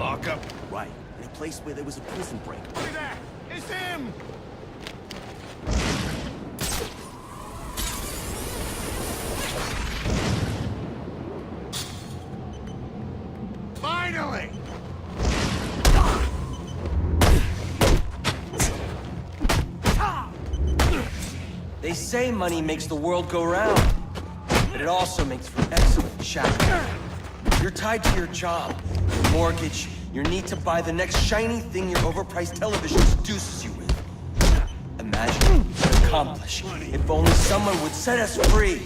Arkham? Right, in a place where there was a prison break. Look at that! It's him! Finally! They say money makes the world go round, but it also makes for excellent shackling. You're tied to your job, your mortgage, your need to buy the next shiny thing your overpriced television seduces you with. Imagine what we could accomplish if only someone would set us free.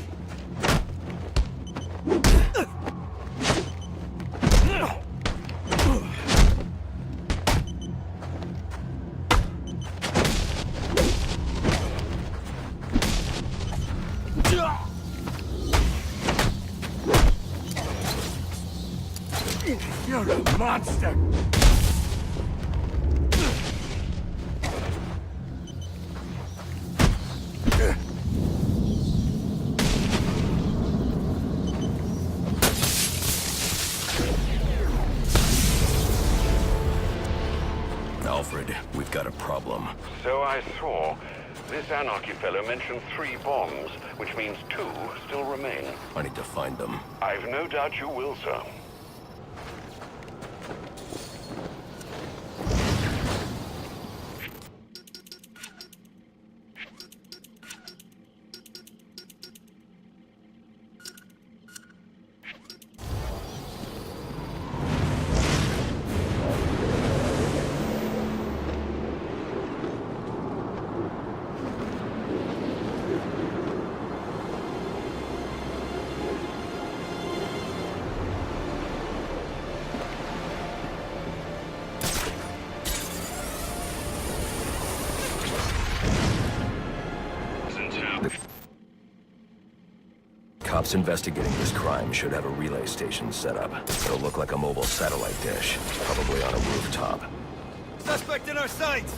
You're a monster! Alfred, we've got a problem. So I saw. This anarchy fellow mentioned 3 bombs, which means 2 still remain. I need to find them. I've no doubt you will, sir. Cops investigating this crime should have a relay station set up. It'll look like a mobile satellite dish, probably on a rooftop. Suspect in our sights!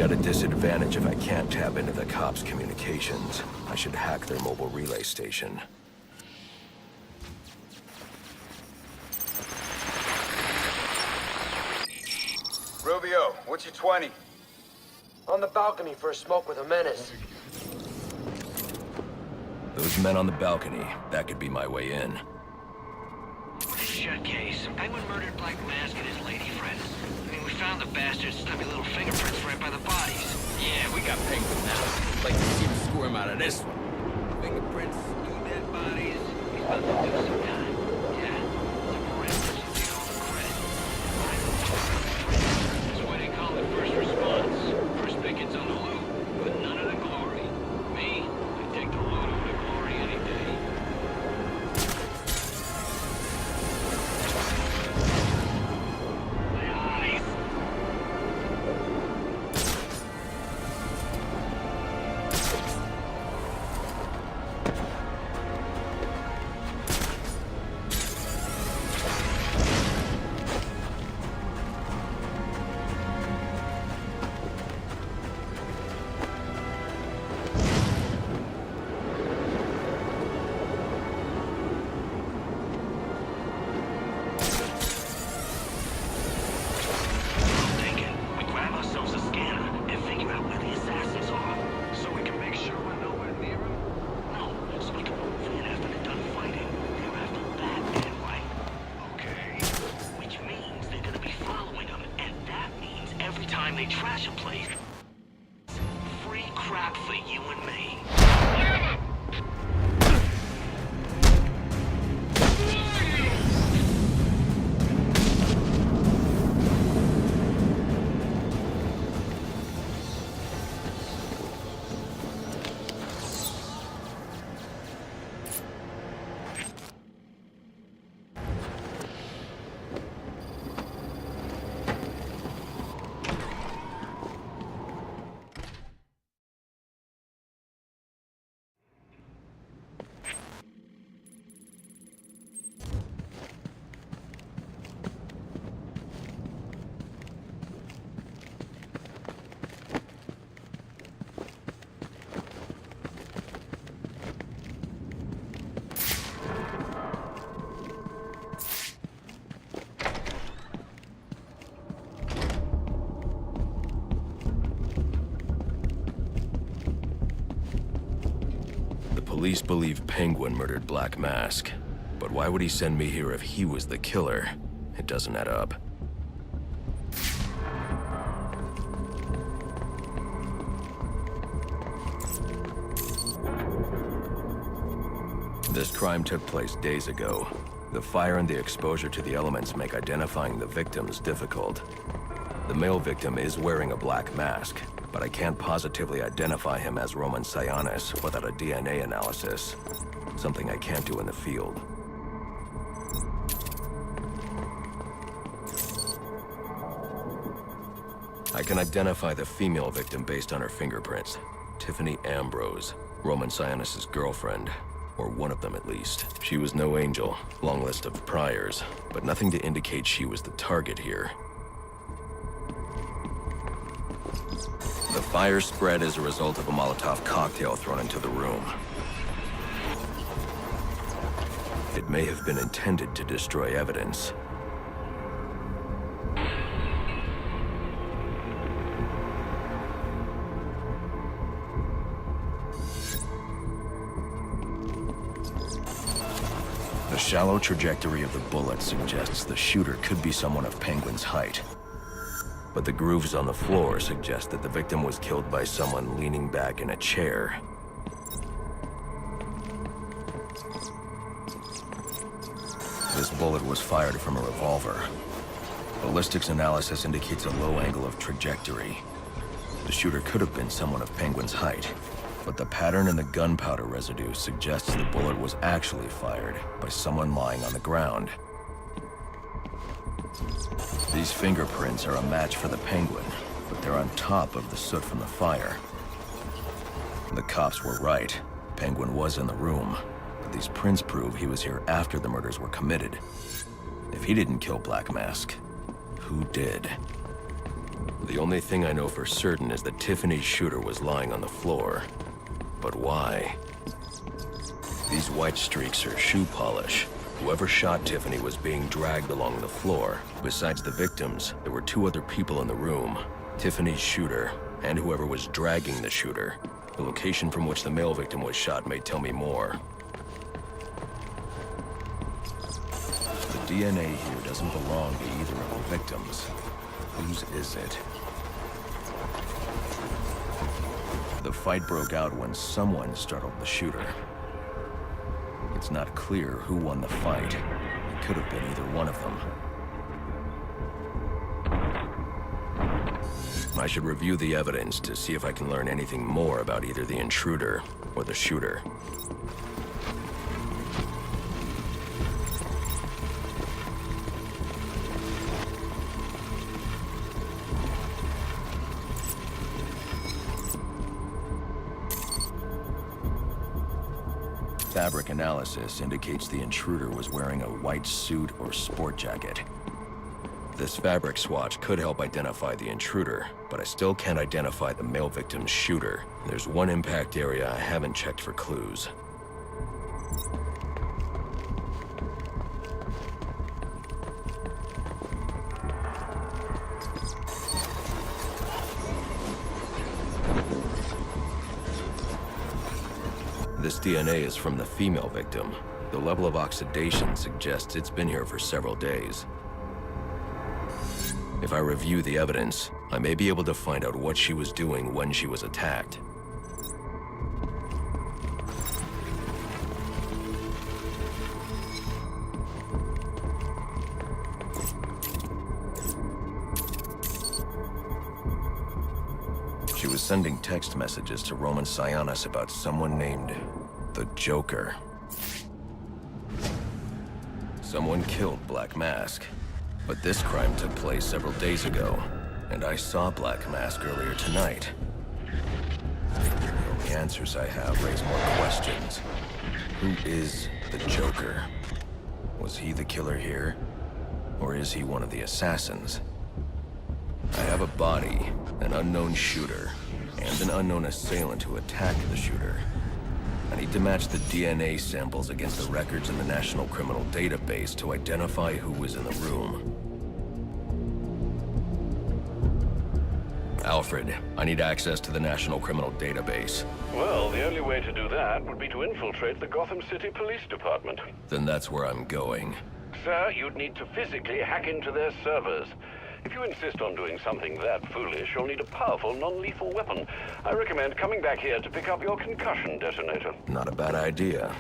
At a disadvantage if I can't tap into the cops' communications. I should hack their mobile relay station. Rubio, what's your 20? On the balcony for a smoke with a menace. Those men on the balcony, that could be my way in. Shut case. Penguin murdered Black Mask and his lady friend. I mean, we found the bastard's stubby little fingerprints right by the bodies. Yeah, we got Penguin now. Like to see him squirm out of this one. Fingerprints, 2 dead bodies. He's about to do some time. Yeah, the parameters will get all the credit. That's why they call it first response. First pickets on the loot, but none of the glory. Me, I take the loot over the glory any day. Police believe Penguin murdered Black Mask. But why would he send me here if he was the killer? It doesn't add up. This crime took place days ago. The fire and the exposure to the elements make identifying the victims difficult. The male victim is wearing a black mask, but I can't positively identify him as Roman Sionis without a DNA analysis. Something I can't do in the field. I can identify the female victim based on her fingerprints. Tiffany Ambrose, Roman Sionis' girlfriend. Or one of them at least. She was no angel, long list of priors, but nothing to indicate she was the target here. The fire spread as a result of a Molotov cocktail thrown into the room. It may have been intended to destroy evidence. The shallow trajectory of the bullet suggests the shooter could be someone of Penguin's height. But the grooves on the floor suggest that the victim was killed by someone leaning back in a chair. This bullet was fired from a revolver. Ballistics analysis indicates a low angle of trajectory. The shooter could have been someone of Penguin's height. But the pattern in the gunpowder residue suggests the bullet was actually fired by someone lying on the ground. These fingerprints are a match for the Penguin, but they're on top of the soot from the fire. The cops were right. Penguin was in the room, but these prints prove he was here after the murders were committed. If he didn't kill Black Mask, who did? The only thing I know for certain is that Tiffany's shooter was lying on the floor. But why? These white streaks are shoe polish. Whoever shot Tiffany was being dragged along the floor. Besides the victims, there were two other people in the room. Tiffany's shooter, and whoever was dragging the shooter. The location from which the male victim was shot may tell me more. The DNA here doesn't belong to either of the victims. Whose is it? The fight broke out when someone startled the shooter. It's not clear who won the fight. It could have been either one of them. I should review the evidence to see if I can learn anything more about either the intruder or the shooter. Fabric analysis indicates the intruder was wearing a white suit or sport jacket. This fabric swatch could help identify the intruder, but I still can't identify the male victim's shooter. There's one impact area I haven't checked for clues. This DNA is from the female victim. The level of oxidation suggests it's been here for several days. If I review the evidence, I may be able to find out what she was doing when she was attacked. She was sending text messages to Roman Sionis about someone named the Joker. Someone killed Black Mask, but this crime took place several days ago, and I saw Black Mask earlier tonight. The only answers I have raise more questions. Who is the Joker? Was he the killer here, or is he one of the assassins? I have a body, an unknown shooter, and an unknown assailant who attacked the shooter. I need to match the DNA samples against the records in the National Criminal Database to identify who was in the room. Alfred, I need access to the National Criminal Database. Well, the only way to do that would be to infiltrate the Gotham City Police Department. Then that's where I'm going. Sir, you'd need to physically hack into their servers. If you insist on doing something that foolish, you'll need a powerful, non-lethal weapon. I recommend coming back here to pick up your concussion detonator. Not a bad idea.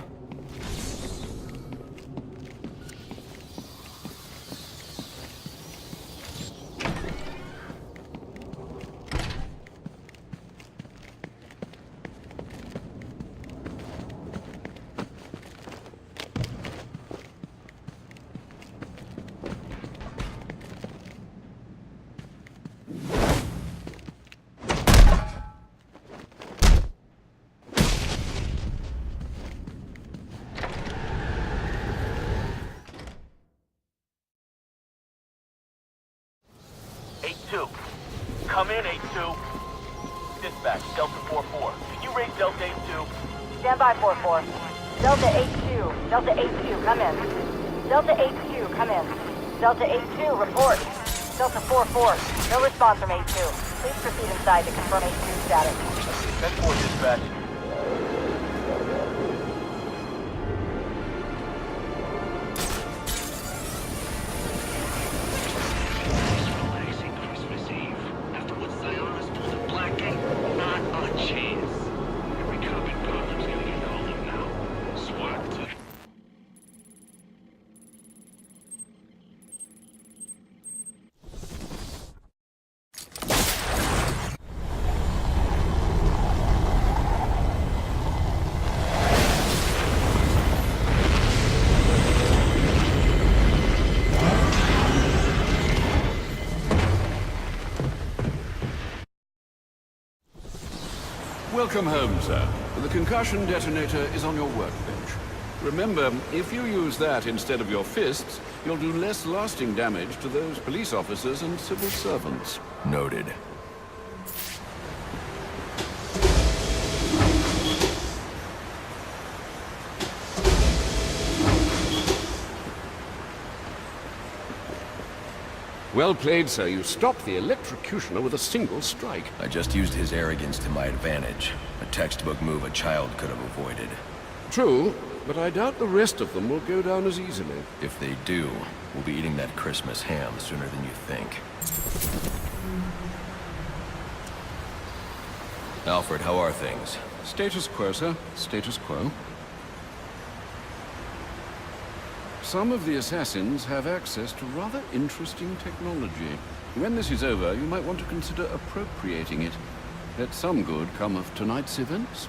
Come in, 8-2. Dispatch, Delta 4-4. Can you raise Delta 8-2? Stand by, 4-4. Delta 8-2. Delta 8-2, come in. Delta 8-2, come in. Delta 8-2, report. Delta 4-4, no response from 8-2. Please proceed inside to confirm 8-2 status. 10-4, dispatch. Welcome home, sir. The concussion detonator is on your workbench. Remember, if you use that instead of your fists, you'll do less lasting damage to those police officers and civil servants. Noted. Well played, sir. You stopped the electrocutioner with a single strike. I just used his arrogance to my advantage. A textbook move a child could have avoided. True, but I doubt the rest of them will go down as easily. If they do, we'll be eating that Christmas ham sooner than you think. Alfred, how are things? Status quo, sir. Status quo. Some of the assassins have access to rather interesting technology. When this is over, you might want to consider appropriating it. Let some good come of tonight's events.